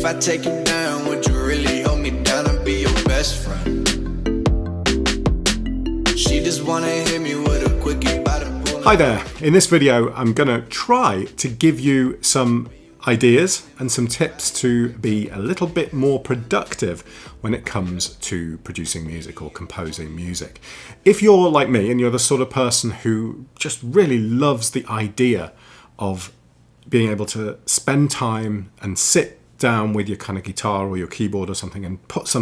I take you down, would you really hold me down and be your best friend? She just wanna hit me with a quickie by the pool. Hi there. In this video, I'm gonna try to give you some ideas and some tips to be a little bit more productive when it comes to producing music or composing music. If you're like me and you're the sort of person who just really loves the idea of being able to spend time and sit down with your kind of guitar or your keyboard or something and put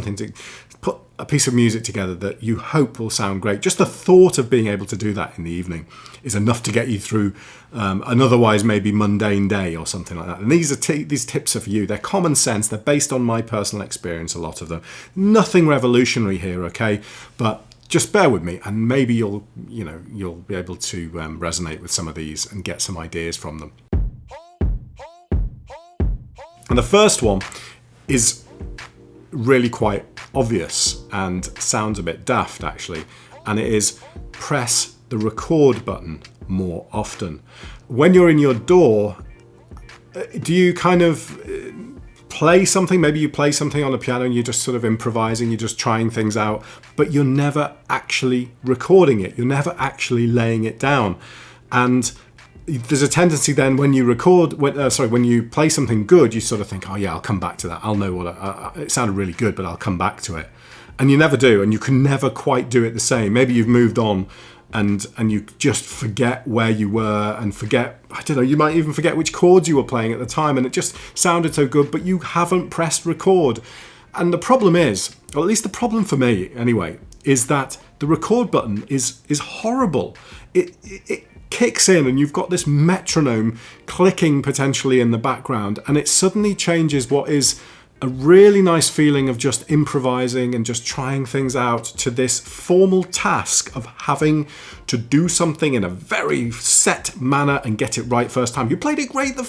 a piece of music together that you hope will sound great. Just the thought of being able to do that in the evening is enough to get you through an otherwise maybe mundane day or something like that. And these tips are for you. They're common sense. They're based on my personal experience, a lot of them. Nothing revolutionary here, okay? But just bear with me and maybe you'll be able to resonate with some of these and get some ideas from them. And the first one is really quite obvious and sounds a bit daft actually, and it is press the record button more often. When you're in your DAW, do you kind of play something? Maybe you play something on the piano and you're just sort of improvising, you're just trying things out, but you're never actually recording it. You're never actually laying it down. And there's a tendency then when you when you play something good, you sort of think, oh yeah, I'll come back to that. I'll know what it sounded really good, but I'll come back to it. And you never do, and you can never quite do it the same. Maybe you've moved on and you just forget where you were and forget, I don't know, you might even forget which chords you were playing at the time and it just sounded so good, but you haven't pressed record. And the problem is, or at least the problem for me anyway, is that the record button is horrible. It kicks in and you've got this metronome clicking potentially in the background, and it suddenly changes what is a really nice feeling of just improvising and just trying things out to this formal task of having to do something in a very set manner and get it right first time. You played it great the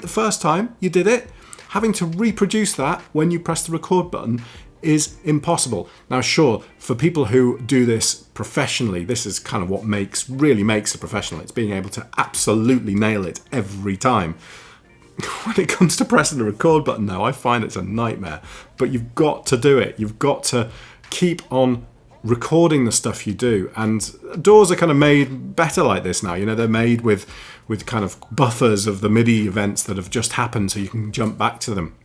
first time you did it. Having to reproduce that when you press the record button is impossible. Now sure, for people who do this professionally, this is kind of what really makes a professional. It's being able to absolutely nail it every time. When it comes to pressing the record button though, I find it's a nightmare. But you've got to do it. You've got to keep on recording the stuff you do. And DAWs are kind of made better like this now. You know, they're made with kind of buffers of the MIDI events that have just happened so you can jump back to them.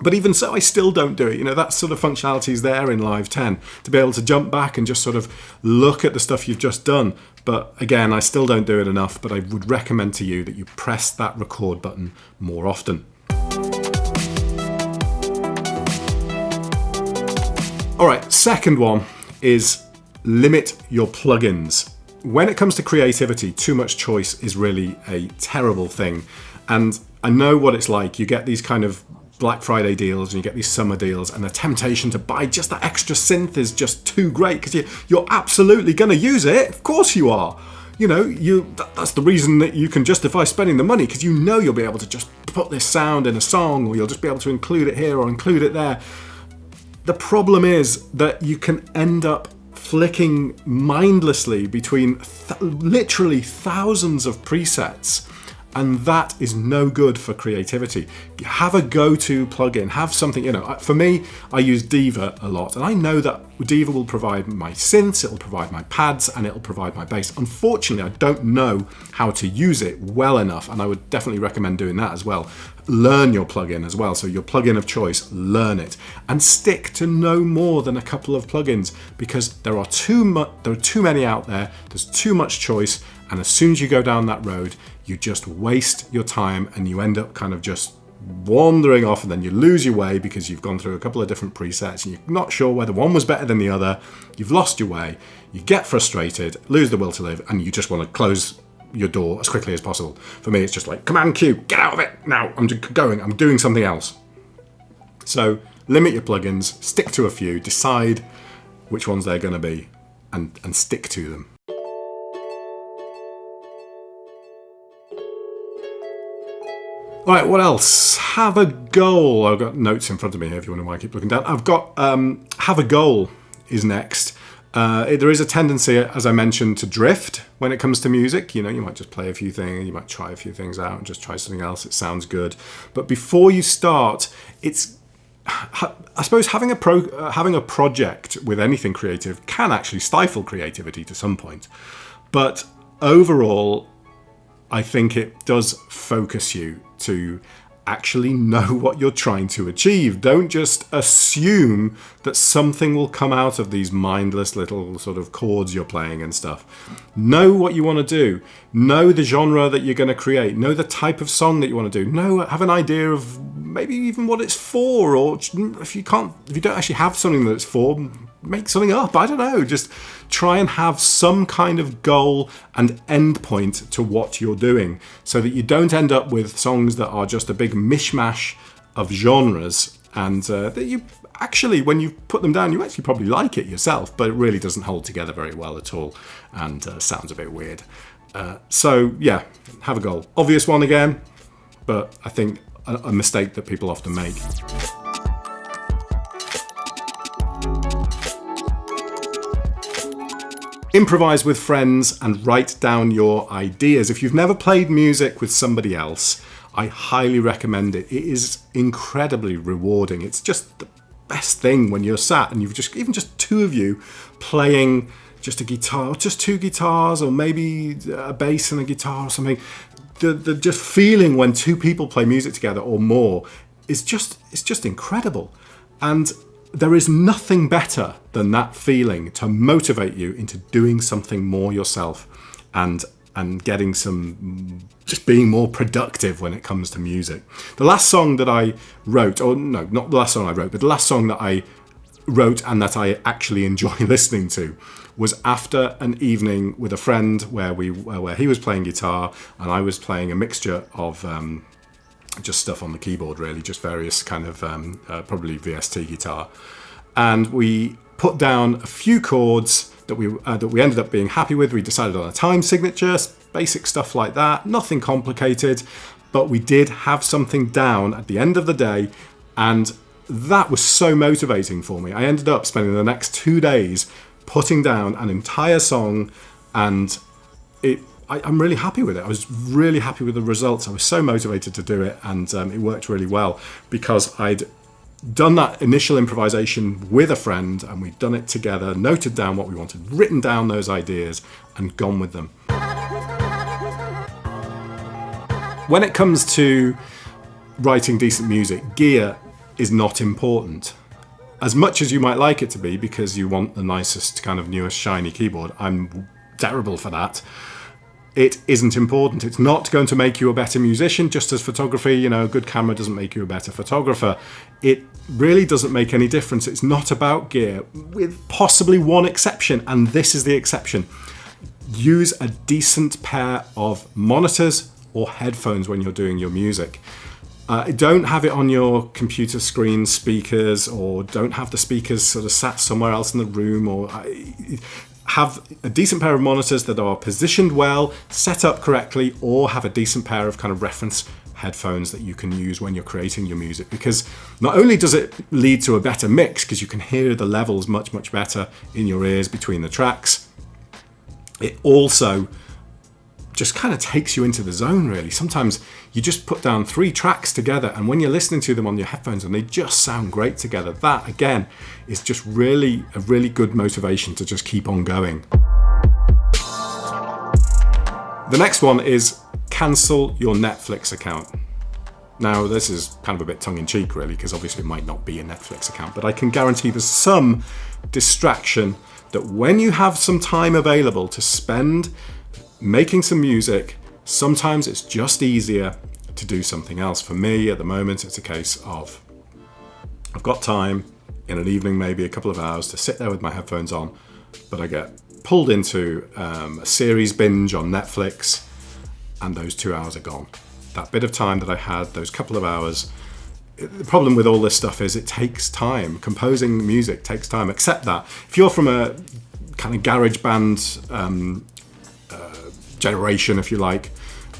But even so, I still don't do it. You know, that sort of functionality is there in Live 10 to be able to jump back and just sort of look at the stuff you've just done. But again, I still don't do it enough, but I would recommend to you that you press that record button more often. All right, second one is limit your plugins. When it comes to creativity, too much choice is really a terrible thing. And I know what it's like. You get these kind of Black Friday deals and you get these summer deals, and the temptation to buy just that extra synth is just too great because you're absolutely going to use it. Of course you are. You know, that's the reason that you can justify spending the money, because you know you'll be able to just put this sound in a song, or you'll just be able to include it here or include it there. The problem is that you can end up flicking mindlessly between literally thousands of presets. And that is no good for creativity. Have a go-to plugin, have something, you know, for me, I use Diva a lot, and I know that Diva will provide my synths, it'll provide my pads, and it'll provide my bass. Unfortunately, I don't know how to use it well enough, and I would definitely recommend doing that as well. Learn your plugin as well, so your plugin of choice, learn it, and stick to no more than a couple of plugins, because there are too many out there, there's too much choice, and as soon as you go down that road, you just waste your time and you end up kind of just wandering off, and then you lose your way because you've gone through a couple of different presets and you're not sure whether one was better than the other. You've lost your way, you get frustrated, lose the will to live, and you just want to close your door as quickly as possible. For me, it's just like, Command Q, get out of it now, I'm doing something else. So limit your plugins, stick to a few, decide which ones they're going to be, and stick to them. All right, what else? Have a goal. I've got notes in front of me here if you wonder why I keep looking down. I've got have a goal is next. There is a tendency, as I mentioned, to drift when it comes to music. You know, you might just play a few things, you might try a few things out and just try something else. It sounds good. But before you start, I suppose having a project with anything creative can actually stifle creativity to some point. But overall, I think it does focus you to actually know what you're trying to achieve. Don't just assume that something will come out of these mindless little sort of chords you're playing and stuff. Know what you want to do. Know the genre that you're going to create. Know the type of song that you want to do. Have an idea of maybe even what it's for, or if you don't actually have something that it's for, make something up. I don't know. Just try and have some kind of goal and end point to what you're doing, so that you don't end up with songs that are just a big mishmash of genres, and that you actually, when you put them down, you actually probably like it yourself, but it really doesn't hold together very well at all, and sounds a bit weird. So yeah, have a goal. Obvious one again, but I think a mistake that people often make. Improvise with friends and write down your ideas. If you've never played music with somebody else, I highly recommend it. It is incredibly rewarding. It's just the best thing when you're sat and you've just two of you playing just a guitar, or just two guitars, or maybe a bass and a guitar or something. The just feeling when two people play music together or more is just incredible. And there is nothing better than that feeling to motivate you into doing something more yourself, and getting just being more productive when it comes to music. The last song that I wrote, or no, not the last song I wrote, but the last song that I wrote and that I actually enjoy listening to, was after an evening with a friend where he was playing guitar and I was playing a mixture of just stuff on the keyboard, really, just various kind of probably VST guitar, and we put down a few chords that we ended up being happy with. We decided on a time signature, basic stuff like that, nothing complicated, but we did have something down at the end of the day, and that was so motivating for me. I ended up spending the next 2 days putting down an entire song, and I'm really happy with it. I was really happy with the results. I was so motivated to do it, and it worked really well because I'd done that initial improvisation with a friend, and we'd done it together, noted down what we wanted, written down those ideas, and gone with them. When it comes to writing decent music, gear is not important. As much as you might like it to be, because you want the nicest, kind of newest, shiny keyboard. I'm terrible for that. It isn't important. It's not going to make you a better musician, just as photography, a good camera doesn't make you a better photographer. It really doesn't make any difference. It's not about gear, with possibly one exception, and this is the exception. Use a decent pair of monitors or headphones when you're doing your music. Don't have it on your computer screen speakers, or don't have the speakers sort of sat somewhere else in the room, or have a decent pair of monitors that are positioned well, set up correctly, or have a decent pair of kind of reference headphones that you can use when you're creating your music, because not only does it lead to a better mix because you can hear the levels much, much better in your ears between the tracks, it also just kind of takes you into the zone, really. Sometimes you just put down 3 tracks together, and when you're listening to them on your headphones and they just sound great together, that again is just really a really good motivation to just keep on going. The next one is cancel your Netflix account. Now, this is kind of a bit tongue-in-cheek, really, because obviously it might not be a Netflix account, but I can guarantee there's some distraction that when you have some time available to spend making some music, sometimes it's just easier to do something else. For me, at the moment, it's a case of I've got time in an evening, maybe a couple of hours, to sit there with my headphones on, but I get pulled into a series binge on Netflix, and those 2 hours are gone. That bit of time that I had, those couple of hours. The problem with all this stuff is it takes time. Composing music takes time. Except that if you're from a kind of garage band generation, if you like,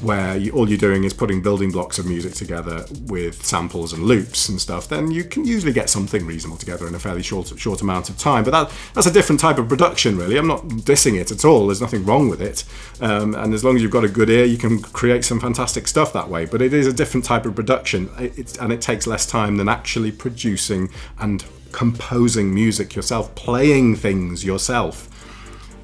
where all you're doing is putting building blocks of music together with samples and loops and stuff, then you can usually get something reasonable together in a fairly short amount of time. But that's a different type of production, really. I'm not dissing it at all. There's nothing wrong with it. And as long as you've got a good ear, you can create some fantastic stuff that way. But it is a different type of production, and it takes less time than actually producing and composing music yourself, playing things yourself.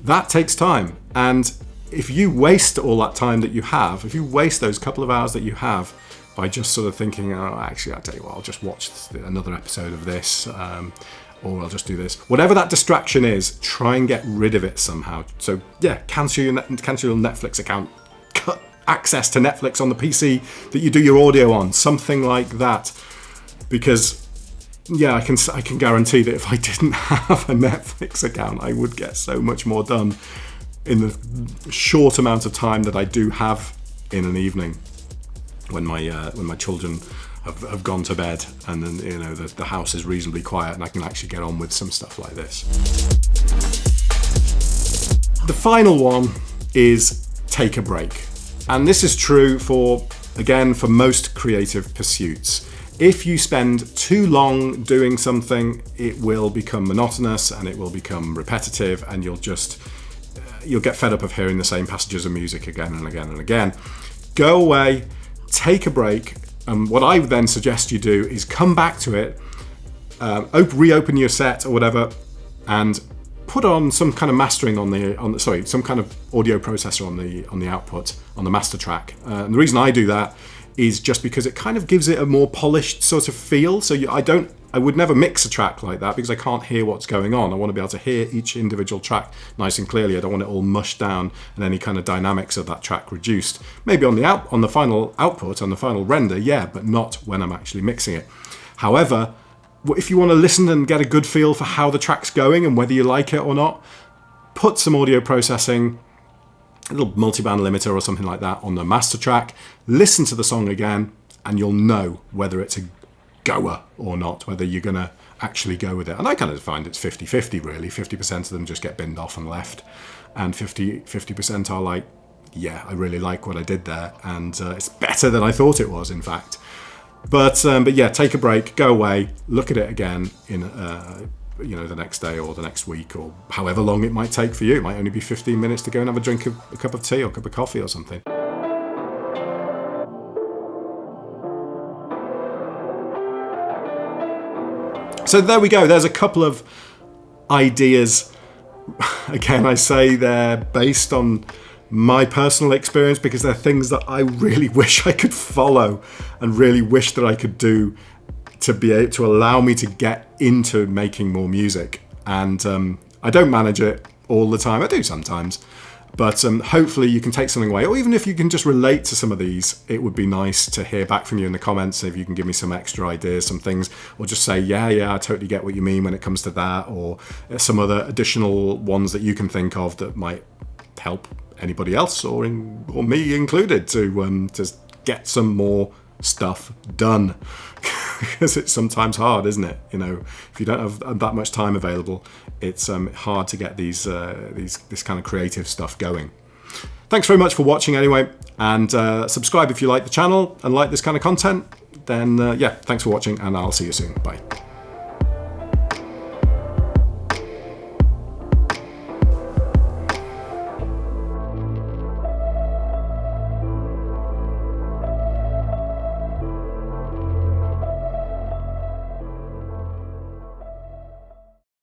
That takes time. And if you waste all that time that you have, if you waste those couple of hours that you have by just sort of thinking, oh, actually, I'll tell you what, I'll just watch another episode of this, or I'll just do this. Whatever that distraction is, try and get rid of it somehow. So yeah, cancel your Netflix account, cut access to Netflix on the PC that you do your audio on, something like that. Because yeah, I can guarantee that if I didn't have a Netflix account, I would get so much more done in the short amount of time that I do have in an evening when my children have gone to bed, and then the house is reasonably quiet and I can actually get on with some stuff like this. The final one is take a break. And this is true for most creative pursuits. If you spend too long doing something, it will become monotonous and it will become repetitive, and you'll get fed up of hearing the same passages of music again and again and again. Go away, take a break, and what I then suggest you do is come back to it, reopen your set or whatever, and put on some kind of mastering some kind of audio processor on the output, on the master track. And the reason I do that is just because it kind of gives it a more polished sort of feel. So I would never mix a track like that because I can't hear what's going on. I want to be able to hear each individual track nice and clearly. I don't want it all mushed down and any kind of dynamics of that track reduced. Maybe on the final output, on the final render, yeah, but not when I'm actually mixing it. However, if you want to listen and get a good feel for how the track's going and whether you like it or not, put some audio processing, a little multiband limiter or something like that on the master track, listen to the song again, and you'll know whether it's a goer or not, whether you're going to actually go with it. And I kind of find it's 50-50 really. 50% of them just get binned off and left, and 50% are like, yeah, I really like what I did there, and it's better than I thought it was, in fact. But yeah, take a break, go away, look at it again in the next day or the next week, or however long it might take for you. It might only be 15 minutes to go and have a cup of tea or a cup of coffee or something. So there we go. There's a couple of ideas. Again, I say they're based on my personal experience because they're things that I really wish I could follow and really wish that I could do to be able to allow me to get into making more music. And I don't manage it all the time. I do sometimes. But hopefully you can take something away, or even if you can just relate to some of these, it would be nice to hear back from you in the comments. If you can give me some extra ideas, some things, or just say, yeah, I totally get what you mean when it comes to that, or some other additional ones that you can think of that might help anybody else, or me included, to just get some more stuff done. Because it's sometimes hard, isn't it? If you don't have that much time available, it's hard to get this kind of creative stuff going. Thanks very much for watching anyway, and subscribe if you like the channel and like this kind of content. Then yeah, thanks for watching, and I'll see you soon. Bye.